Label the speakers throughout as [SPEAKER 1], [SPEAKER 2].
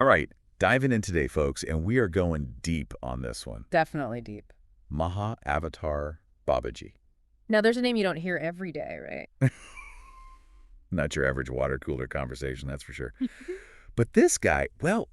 [SPEAKER 1] All right, diving in today, folks, and we are going deep on this one.
[SPEAKER 2] Definitely deep.
[SPEAKER 1] Mahavtar Babaji.
[SPEAKER 2] Now, there's a name you don't hear every day, right?
[SPEAKER 1] Not your average water cooler conversation, that's for sure. But this guy, well,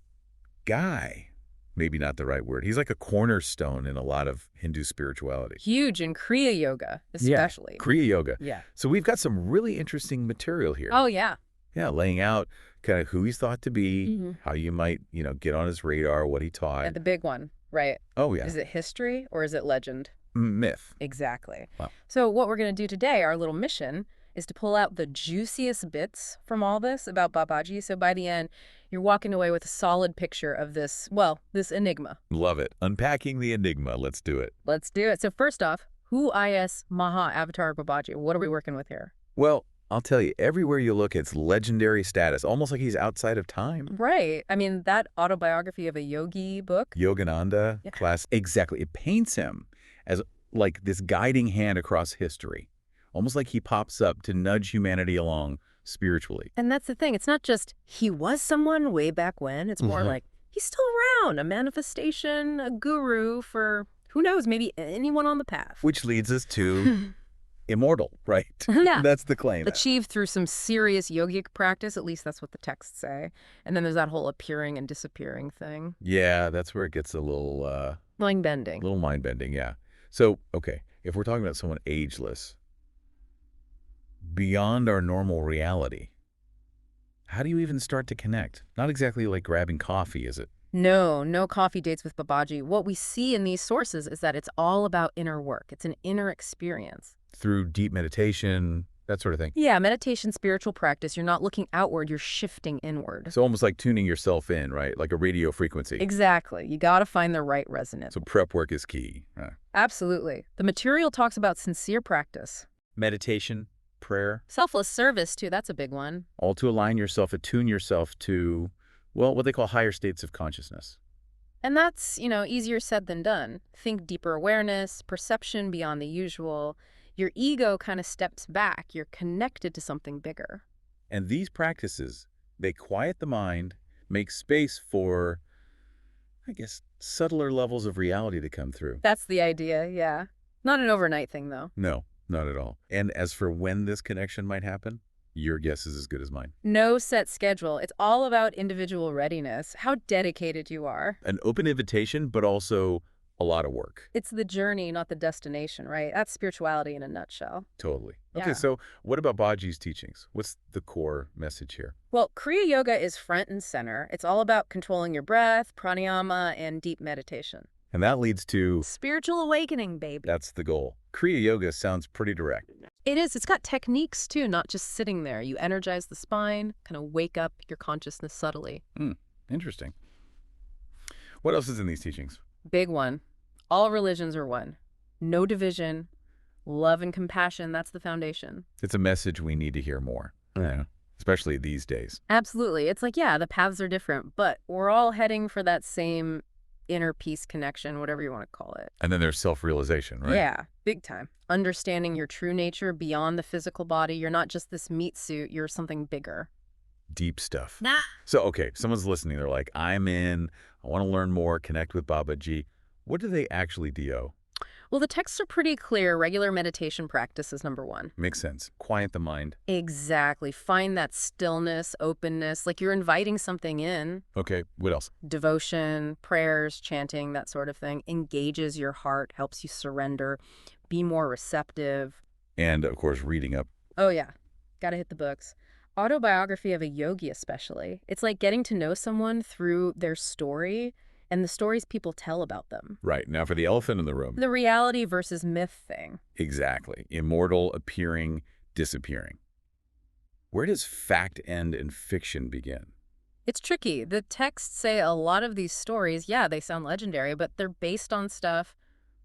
[SPEAKER 1] guy, maybe not the right word. He's like a cornerstone in a lot of Hindu spirituality.
[SPEAKER 2] Huge in Kriya Yoga, especially.
[SPEAKER 1] Yeah, Kriya Yoga.
[SPEAKER 2] Yeah.
[SPEAKER 1] So we've got some really interesting material here.
[SPEAKER 2] Oh, yeah.
[SPEAKER 1] Yeah, laying out kind of who he's thought to be,
[SPEAKER 2] Mm-hmm.
[SPEAKER 1] how you might, get on his radar, what he taught.
[SPEAKER 2] And the big one, right?
[SPEAKER 1] Oh, yeah.
[SPEAKER 2] Is it history or is it legend?
[SPEAKER 1] Myth.
[SPEAKER 2] Exactly.
[SPEAKER 1] Wow.
[SPEAKER 2] So what we're going to do today, our little mission, is to pull out the juiciest bits from all this about Babaji. So by the end, you're walking away with a solid picture of this, well, this enigma.
[SPEAKER 1] Love it. Unpacking the enigma. Let's do it.
[SPEAKER 2] Let's do it. So first off, who is Mahavtar Babaji? What are we working with here?
[SPEAKER 1] Well, I'll tell you, everywhere you look, it's legendary status, almost like he's outside of time.
[SPEAKER 2] Right. I mean, that autobiography of a yogi book.
[SPEAKER 1] Yogananda
[SPEAKER 2] Yeah.
[SPEAKER 1] class. Exactly. It paints him as like this guiding hand across history, almost like he pops up to nudge humanity along spiritually.
[SPEAKER 2] And that's the thing. It's not just he was someone way back when. It's more like he's still around, a manifestation, a guru for, who knows, maybe anyone on the path.
[SPEAKER 1] Which leads us to immortal, right?
[SPEAKER 2] Yeah.
[SPEAKER 1] That's the claim.
[SPEAKER 2] Achieved through some serious yogic practice. At least that's what the texts say. And then there's that whole appearing and disappearing thing.
[SPEAKER 1] Yeah, that's where it gets a little
[SPEAKER 2] Mind bending.
[SPEAKER 1] mind-bending, yeah. So, okay, if we're talking about someone ageless, beyond our normal reality, how do you even start to connect? Not exactly like grabbing coffee, is it?
[SPEAKER 2] No coffee dates with Babaji. What we see in these sources is that it's all about inner work. It's an inner experience.
[SPEAKER 1] Through deep meditation, that sort of thing.
[SPEAKER 2] Yeah, meditation, spiritual practice. You're not looking outward, you're shifting inward.
[SPEAKER 1] So almost like tuning yourself in, right? Like a radio frequency.
[SPEAKER 2] Exactly. You got to find the right resonance.
[SPEAKER 1] So prep work is key.
[SPEAKER 2] Absolutely. The material talks about sincere practice.
[SPEAKER 1] Meditation, prayer,
[SPEAKER 2] Selfless service, too. That's a big one.
[SPEAKER 1] all to align yourself, attune yourself to, well, what they call higher states of consciousness.
[SPEAKER 2] And that's, easier said than done. Think deeper awareness, perception beyond the usual. Your ego kind of steps back. You're connected to something bigger.
[SPEAKER 1] And these practices, they quiet the mind, make space for, I guess, subtler levels of reality to come through.
[SPEAKER 2] That's the idea, yeah. Not an overnight thing, though.
[SPEAKER 1] No, not at all. And as for when this connection might happen, your guess is as good as mine.
[SPEAKER 2] No set schedule. It's all about individual readiness, how dedicated you are.
[SPEAKER 1] An open invitation, but also a lot of work.
[SPEAKER 2] It's the journey, not the destination, right? That's spirituality in a nutshell.
[SPEAKER 1] Totally.
[SPEAKER 2] Yeah.
[SPEAKER 1] Okay, so what about Babaji's teachings? What's the core message here?
[SPEAKER 2] Well, Kriya Yoga is front and center. It's all about controlling your breath, pranayama, and deep meditation.
[SPEAKER 1] And that leads to,
[SPEAKER 2] Spiritual awakening, baby.
[SPEAKER 1] that's the goal. Kriya Yoga sounds pretty direct.
[SPEAKER 2] It is. It's got techniques, too, not just sitting there. You energize the spine, kind of wake up your consciousness subtly.
[SPEAKER 1] Interesting. What else is in these teachings?
[SPEAKER 2] Big one. All religions are one. No division. Love and compassion, that's the foundation.
[SPEAKER 1] It's a message we need to hear more, especially these days.
[SPEAKER 2] Absolutely. It's like, yeah, the paths are different, but we're all heading for that same inner peace connection, whatever you want to call it.
[SPEAKER 1] And then there's self-realization, right?
[SPEAKER 2] Yeah, big time. Understanding your true nature beyond the physical body. You're not just this meat suit, you're something bigger.
[SPEAKER 1] Deep stuff.
[SPEAKER 2] Nah.
[SPEAKER 1] So, okay, someone's listening. They're like, I'm in. I want to learn more, connect with Babaji. What do they actually do?
[SPEAKER 2] Well, the texts are pretty clear. Regular meditation practice is number one.
[SPEAKER 1] Makes sense. Quiet the mind.
[SPEAKER 2] Exactly. Find that stillness, openness, like you're inviting something in.
[SPEAKER 1] Okay, what else?
[SPEAKER 2] Devotion, prayers, chanting, that sort of thing. Engages your heart, helps you surrender, be more receptive.
[SPEAKER 1] And, of course, reading up.
[SPEAKER 2] Oh, yeah. Gotta hit the books. Autobiography of a yogi especially. It's like getting to know someone through their story and the stories people tell about them.
[SPEAKER 1] Right. Now, for the elephant in the room.
[SPEAKER 2] The reality versus myth thing.
[SPEAKER 1] Exactly. Immortal, appearing, disappearing. Where does fact end and fiction begin?
[SPEAKER 2] It's tricky. The texts say a lot of these stories, yeah, they sound legendary, but they're based on stuff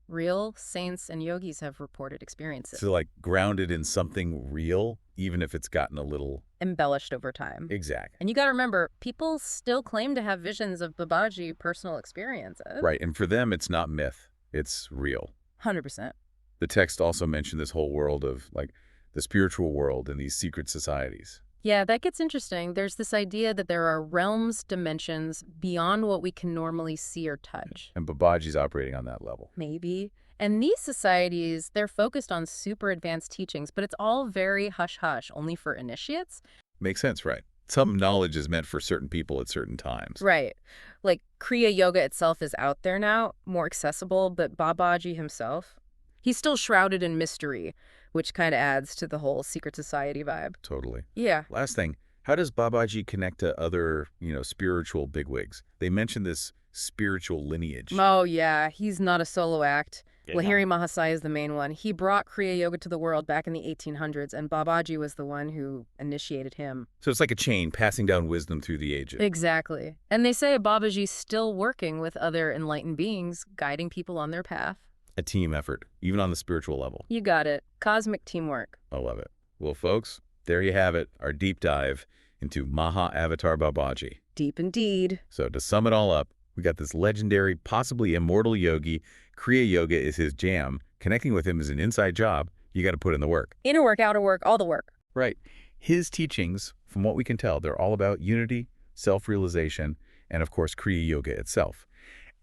[SPEAKER 2] real saints and yogis have reported experiences.
[SPEAKER 1] So, like, grounded in something real, even if it's gotten a little...
[SPEAKER 2] Embellished over time.
[SPEAKER 1] Exactly.
[SPEAKER 2] And you got to remember, people still claim to have visions of Babaji personal experiences.
[SPEAKER 1] Right. And for them, it's not myth. It's real.
[SPEAKER 2] 100%.
[SPEAKER 1] The text also mentioned this whole world of, like, the spiritual world and these secret societies.
[SPEAKER 2] Yeah, that gets interesting. There's this idea that there are realms, dimensions beyond what we can normally see or touch.
[SPEAKER 1] And Babaji's operating on that level.
[SPEAKER 2] Maybe. And these societies, they're focused on super advanced teachings, but it's all very hush-hush, only for initiates.
[SPEAKER 1] Makes sense, right? Some knowledge is meant for certain people at certain times.
[SPEAKER 2] Right. Like, Kriya Yoga itself is out there now, more accessible, but Babaji himself, he's still shrouded in mystery, which kind of adds to the whole secret society vibe.
[SPEAKER 1] Totally.
[SPEAKER 2] Yeah.
[SPEAKER 1] Last thing, how does Babaji connect to other, spiritual bigwigs? They mentioned this spiritual lineage.
[SPEAKER 2] Oh, yeah, he's not a solo act.
[SPEAKER 1] Yeah.
[SPEAKER 2] Lahiri Mahasaya is the main one. He brought Kriya Yoga to the world back in the 1800s, and Babaji was the one who initiated him.
[SPEAKER 1] So it's like a chain passing down wisdom through the ages.
[SPEAKER 2] Exactly. And they say Babaji's still working with other enlightened beings, guiding people on their path.
[SPEAKER 1] A team effort, even on the spiritual level.
[SPEAKER 2] You got it. Cosmic teamwork.
[SPEAKER 1] I love it. Well, folks, there you have it, our deep dive into Mahavtar Babaji.
[SPEAKER 2] Deep indeed.
[SPEAKER 1] So to sum it all up, we got this legendary, possibly immortal yogi. Kriya Yoga is his jam. Connecting with him is an inside job. You got to put in the work.
[SPEAKER 2] Inner work, outer work, all the work.
[SPEAKER 1] Right. His teachings, from what we can tell, they're all about unity, self-realization, and of course, Kriya Yoga itself.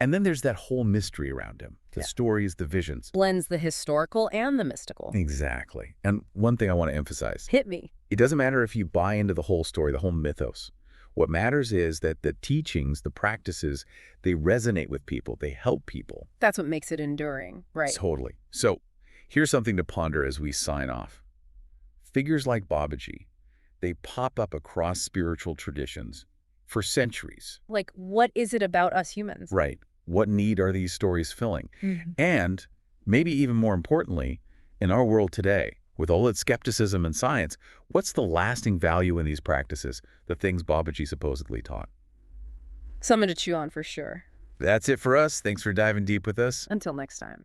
[SPEAKER 1] And then there's that whole mystery around him, the stories, the visions.
[SPEAKER 2] Blends the historical and the mystical.
[SPEAKER 1] Exactly. And one thing I want to emphasize.
[SPEAKER 2] Hit me.
[SPEAKER 1] It doesn't matter if you buy into the whole story, the whole mythos. What matters is that the teachings, the practices, they resonate with people. They help people.
[SPEAKER 2] That's what makes it enduring, right?
[SPEAKER 1] Totally. So here's something to ponder as we sign off. Figures like Babaji, they pop up across spiritual traditions for centuries.
[SPEAKER 2] Like, what is it about us humans?
[SPEAKER 1] Right. What need are these stories filling? And maybe even more importantly, in our world today, with all its skepticism and science, what's the lasting value in these practices, the things Babaji supposedly taught?
[SPEAKER 2] Something to chew on for sure.
[SPEAKER 1] That's it for us. Thanks for diving deep with us.
[SPEAKER 2] Until next time.